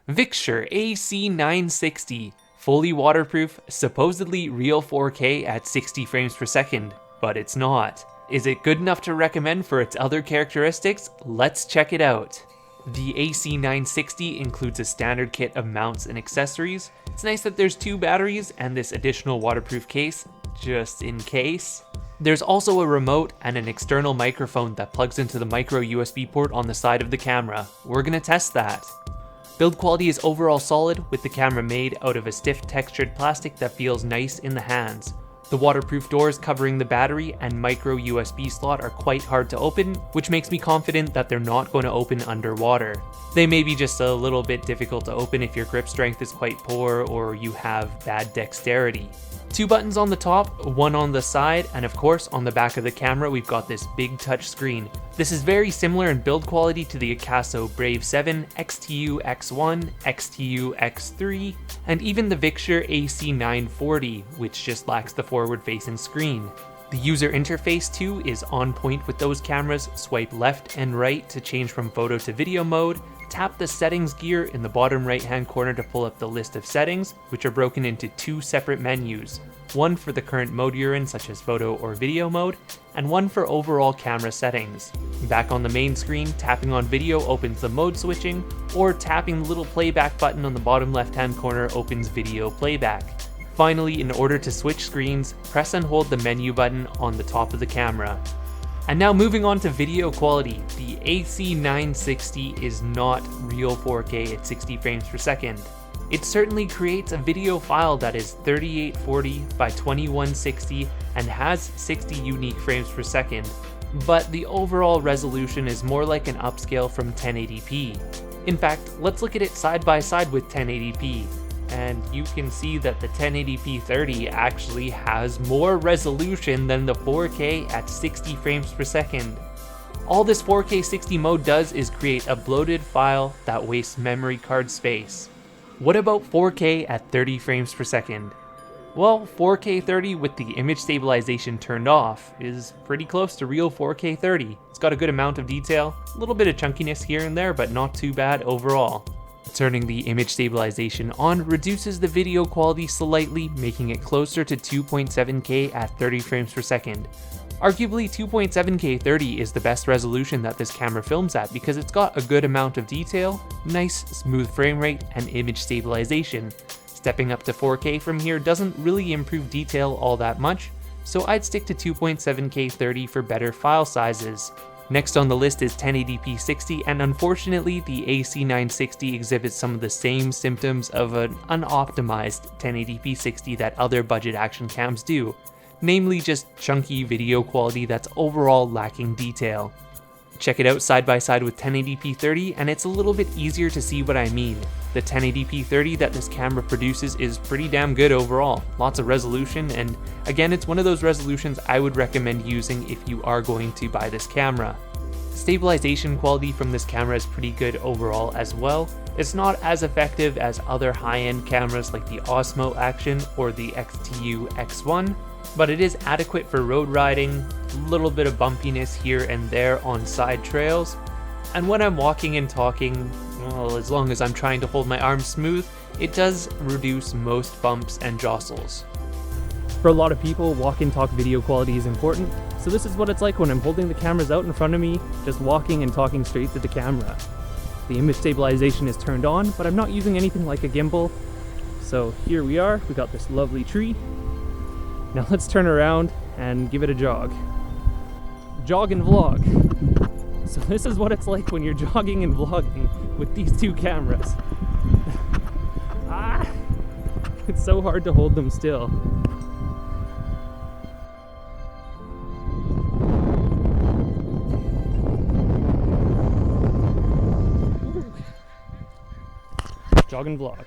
Victure AC960, fully waterproof, supposedly real 4K at 60 frames per second, but it's not. Is it good enough to recommend for its other characteristics? Let's check it out. The AC960 includes a standard kit of mounts and accessories. It's nice that there's 2 batteries and this additional waterproof case, just in case. There's also a remote and an external microphone that plugs into the micro USB port on the side of the camera. We're gonna test that. Build quality is overall solid, with the camera made out of a stiff textured plastic that feels nice in the hands. The waterproof doors covering the battery and micro USB slot are quite hard to open, which makes me confident that they're not going to open underwater. They may be just a little bit difficult to open if your grip strength is quite poor or you have bad dexterity. 2 buttons on the top, 1 on the side, and of course on the back of the camera we've got this big touch screen. This is very similar in build quality to the Akaso Brave 7, XTU X1, XTU X3, and even the Victure AC940, which just lacks the forward-facing screen. The user interface too is on point with those cameras. Swipe left and right to change from photo to video mode. Tap the settings gear in the bottom right hand corner to pull up the list of settings, which are broken into 2 separate menus. One for the current mode you're in, such as photo or video mode, and one for overall camera settings. Back on the main screen, tapping on video opens the mode switching, or tapping the little playback button on the bottom left hand corner opens video playback. Finally, in order to switch screens, press and hold the menu button on the top of the camera. And now moving on to video quality, the AC960 is not real 4K at 60 frames per second. It certainly creates a video file that is 3840 by 2160 and has 60 unique frames per second, but the overall resolution is more like an upscale from 1080p. In fact, let's look at it side by side with 1080p. And you can see that the 1080p 30 actually has more resolution than the 4K at 60 frames per second. All this 4K 60 mode does is create a bloated file that wastes memory card space. What about 4K at 30 frames per second? Well, 4K 30 with the image stabilization turned off is pretty close to real 4K 30. It's got a good amount of detail, a little bit of chunkiness here and there, but not too bad overall. Turning the image stabilization on reduces the video quality slightly, making it closer to 2.7K at 30 frames per second. Arguably 2.7K 30 is the best resolution that this camera films at because it's got a good amount of detail, nice smooth frame rate, and image stabilization. Stepping up to 4K from here doesn't really improve detail all that much, so I'd stick to 2.7K 30 for better file sizes. Next on the list is 1080p 60, and unfortunately the AC960 exhibits some of the same symptoms of an unoptimized 1080p 60 that other budget action cams do, namely just chunky video quality that's overall lacking detail. Check it out side by side with 1080p 30 and it's a little bit easier to see what I mean. The 1080p 30 that this camera produces is pretty damn good overall, lots of resolution, and again it's one of those resolutions I would recommend using if you are going to buy this camera. Stabilization quality from this camera is pretty good overall as well. It's not as effective as other high-end cameras like the Osmo Action or the XTU X1, but it is adequate for road riding, a little bit of bumpiness here and there on side trails, and when I'm walking and talking, well, as long as I'm trying to hold my arms smooth, it does reduce most bumps and jostles. For a lot of people, walk and talk video quality is important, so this is what it's like when I'm holding the cameras out in front of me, just walking and talking straight to the camera. The image stabilization is turned on, but I'm not using anything like a gimbal. So here we are, we got this lovely tree. Now let's turn around and give it a jog. Jog and vlog. So this is what it's like when you're jogging and vlogging with these 2 cameras. It's so hard to hold them still. Jog and vlog.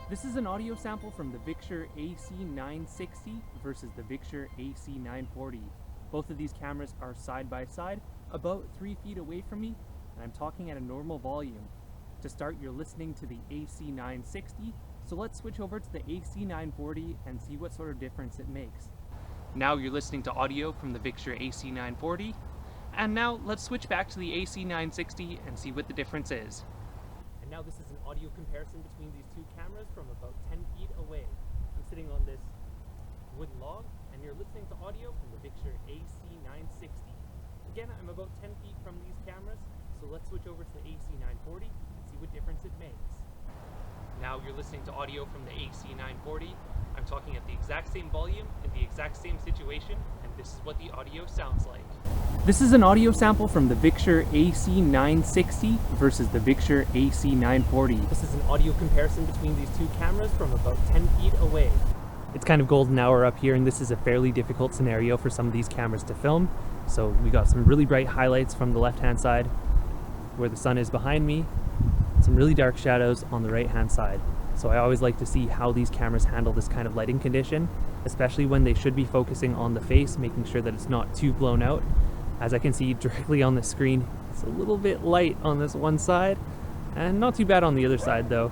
This is an audio sample from the Victure AC960 versus the Victure AC940. Both of these cameras are side by side, about 3 feet away from me, and I'm talking at a normal volume. To start, you're listening to the AC960, so let's switch over to the AC940 and see what sort of difference it makes. Now you're listening to audio from the Victure AC940, and now let's switch back to the AC960 and see what the difference is. And now this is an audio audio comparison between these two cameras from about 10 feet away. I'm sitting on this wooden log, and you're listening to audio from the Victure AC960. Again, I'm about 10 feet from these cameras, so let's switch over to the AC940 and see what difference it makes. Now you're listening to audio from the AC940. I'm talking at the exact same volume in the exact same situation, and this is what the audio sounds like. This is an audio sample from the Victure AC960 versus the Victure AC940. This is an audio comparison between these two cameras from about 10 feet away. It's kind of golden hour up here, and this is a fairly difficult scenario for some of these cameras to film. So we got some really bright highlights from the left-hand side where the sun is behind me, some really dark shadows on the right-hand side. So I always like to see how these cameras handle this kind of lighting condition, especially when they should be focusing on the face, making sure that it's not too blown out. As I can see directly on the screen, it's a little bit light on this one side, and not too bad on the other side though.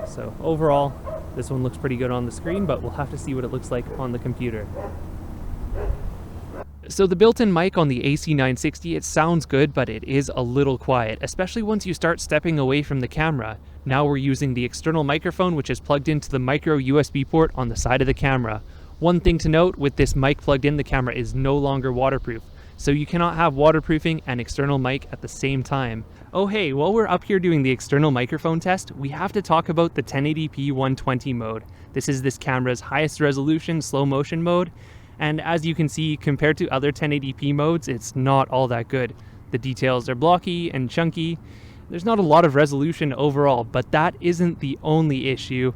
So overall, this one looks pretty good on the screen, but we'll have to see what it looks like on the computer. So the built-in mic on the AC960, it sounds good, but it is a little quiet, especially once you start stepping away from the camera. Now we're using the external microphone, which is plugged into the micro USB port on the side of the camera. One thing to note, with this mic plugged in, the camera is no longer waterproof. So you cannot have waterproofing and external mic at the same time. Oh hey, while we're up here doing the external microphone test, we have to talk about the 1080p 120 mode. This is this camera's highest resolution slow motion mode. And as you can see, compared to other 1080p modes, it's not all that good. The details are blocky and chunky. There's not a lot of resolution overall, but that isn't the only issue.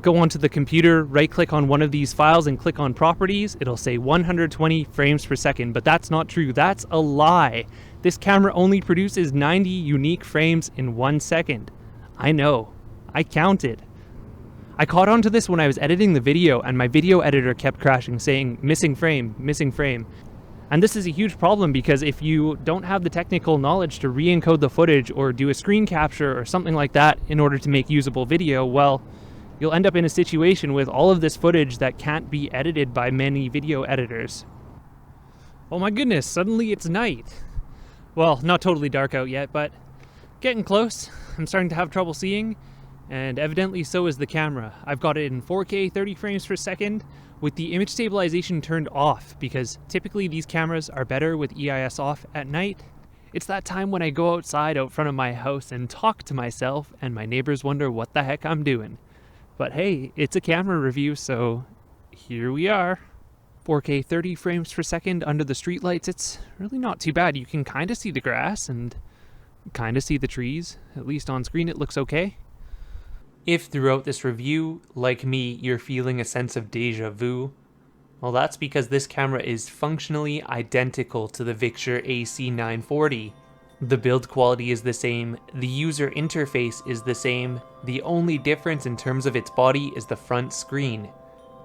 Go onto the computer, right-click on one of these files and click on Properties. It'll say 120 frames per second, but that's not true. That's a lie. This camera only produces 90 unique frames in 1 second. I know. I counted. I caught on to this when I was editing the video, and my video editor kept crashing, saying missing frame, missing frame. And this is a huge problem because if you don't have the technical knowledge to re-encode the footage or do a screen capture or something like that in order to make usable video, well, you'll end up in a situation with all of this footage that can't be edited by many video editors. Oh my goodness, suddenly it's night. Well, not totally dark out yet, but getting close. I'm starting to have trouble seeing. And evidently so is the camera. I've got it in 4K 30 frames per second with the image stabilization turned off, because typically these cameras are better with EIS off at night. It's that time when I go outside out front of my house and talk to myself, and my neighbors wonder what the heck I'm doing. But hey, it's a camera review, so here we are. 4K 30 frames per second under the streetlights, it's really not too bad. You can kind of see the grass and kind of see the trees. At least on screen it looks okay. If throughout this review, like me, you're feeling a sense of deja vu, well, that's because this camera is functionally identical to the Victure AC940. The build quality is the same, the user interface is the same, the only difference in terms of its body is the front screen.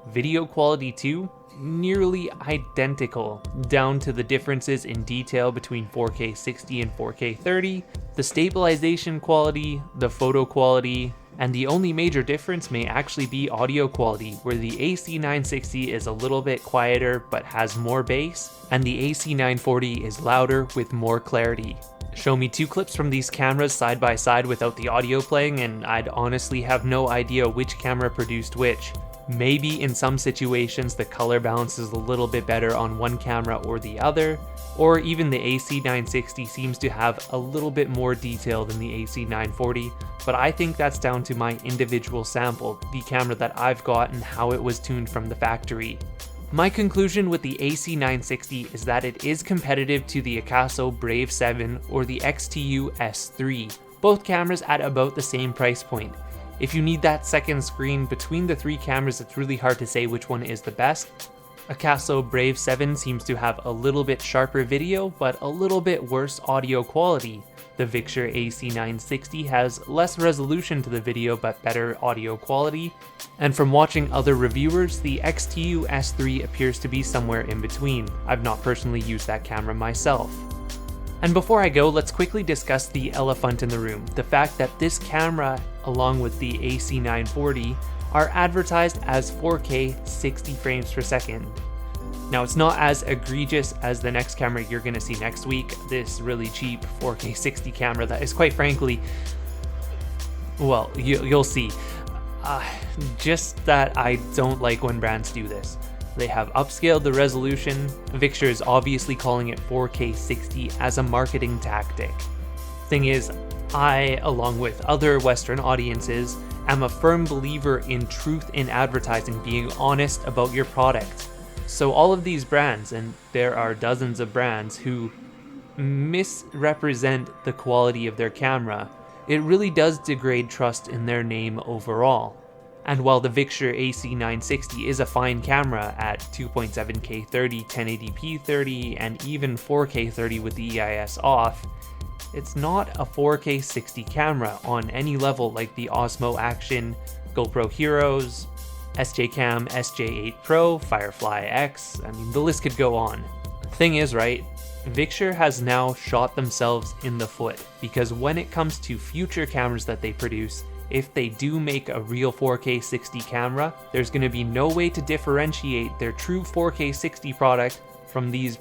Video quality too, nearly identical, down to the differences in detail between 4K 60 and 4K 30, the stabilization quality, the photo quality, and the only major difference may actually be audio quality, where the AC960 is a little bit quieter but has more bass, and the AC940 is louder with more clarity. Show me two clips from these cameras side by side without the audio playing and I'd honestly have no idea which camera produced which. Maybe in some situations the color balance is a little bit better on one camera or the other, or even the AC960 seems to have a little bit more detail than the AC940, but I think that's down to my individual sample, the camera that I've got and how it was tuned from the factory. My conclusion with the AC960 is that it is competitive to the Akaso Brave 7 or the XTU S3, both cameras at about the same price point. If you need that second screen between the three cameras, it's really hard to say which one is the best. Akaso Brave 7 seems to have a little bit sharper video, but a little bit worse audio quality. The Victure AC960 has less resolution to the video but better audio quality, and from watching other reviewers, the XTU S3 appears to be somewhere in between. I've not personally used that camera myself. And before I go, let's quickly discuss the elephant in the room, the fact that this camera, along with the AC940, are advertised as 4K 60 frames per second. Now, it's not as egregious as the next camera you're going to see next week, this really cheap 4K 60 camera that is quite frankly Well, you'll see. Just that I don't like when brands do this. They have upscaled the resolution. Victure is obviously calling it 4K 60 as a marketing tactic. Thing is, I, along with other Western audiences, am a firm believer in truth in advertising, being honest about your product. So all of these brands, and there are dozens of brands who misrepresent the quality of their camera, it really does degrade trust in their name overall. And while the Victure AC960 is a fine camera at 2.7K 30, 1080p 30, and even 4K 30 with the EIS off, it's not a 4K 60 camera on any level like the Osmo Action, GoPro Heroes, SJ-Cam, SJ8 Pro, Firefly X, I mean the list could go on. Thing is, right, Victure has now shot themselves in the foot, because when it comes to future cameras that they produce, if they do make a real 4K 60 camera, there's going to be no way to differentiate their true 4K 60 product from these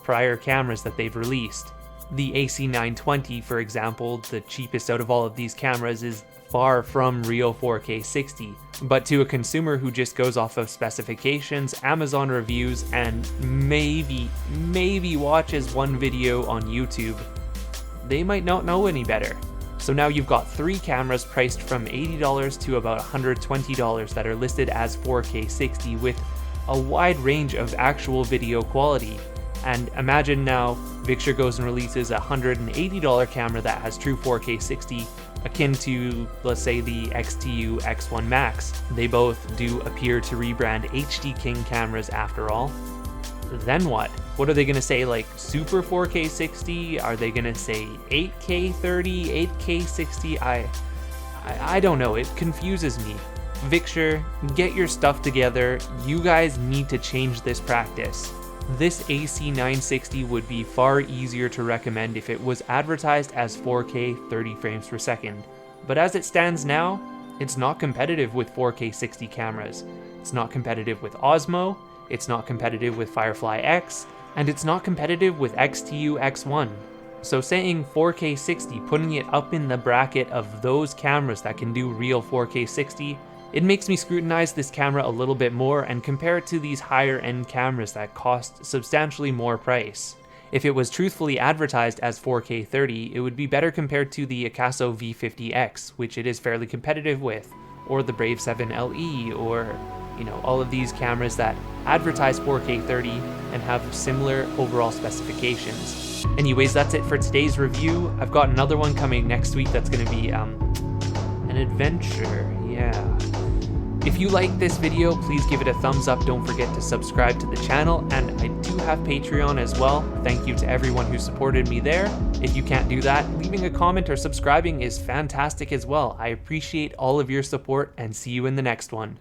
prior cameras that they've released. The AC920, for example, the cheapest out of all of these cameras, is far from real 4K 60, but to a consumer who just goes off of specifications, Amazon reviews, and maybe watches one video on YouTube, they might not know any better. So now you've got 3 cameras priced from $80 to about $120 that are listed as 4K 60 with a wide range of actual video quality. And imagine now Victure goes and releases a $180 camera that has true 4K 60, akin to, let's say, the XTU X1 Max. They both do appear to rebrand HD King cameras after all. Then what? What are they going to say, like Super 4K 60? Are they going to say 8K 30, 8K 60? I don't know, it confuses me. Victure, get your stuff together. You guys need to change this practice. This AC960 would be far easier to recommend if it was advertised as 4K 30 frames per second. But as it stands now, it's not competitive with 4K 60 cameras. It's not competitive with Osmo, it's not competitive with Firefly X, and it's not competitive with XTU X1. So saying 4K 60, putting it up in the bracket of those cameras that can do real 4K 60, it makes me scrutinize this camera a little bit more and compare it to these higher end cameras that cost substantially more price. If it was truthfully advertised as 4K 30, it would be better compared to the Akaso V50X, which it is fairly competitive with, or the Brave 7 LE, or all of these cameras that advertise 4K 30 and have similar overall specifications. Anyways, that's it for today's review. I've got another one coming next week that's going to be an adventure, yeah. If you like this video, please give it a thumbs up. Don't forget to subscribe to the channel, and I do have Patreon as well. Thank you to everyone who supported me there. If you can't do that, leaving a comment or subscribing is fantastic as well. I appreciate all of your support, and see you in the next one.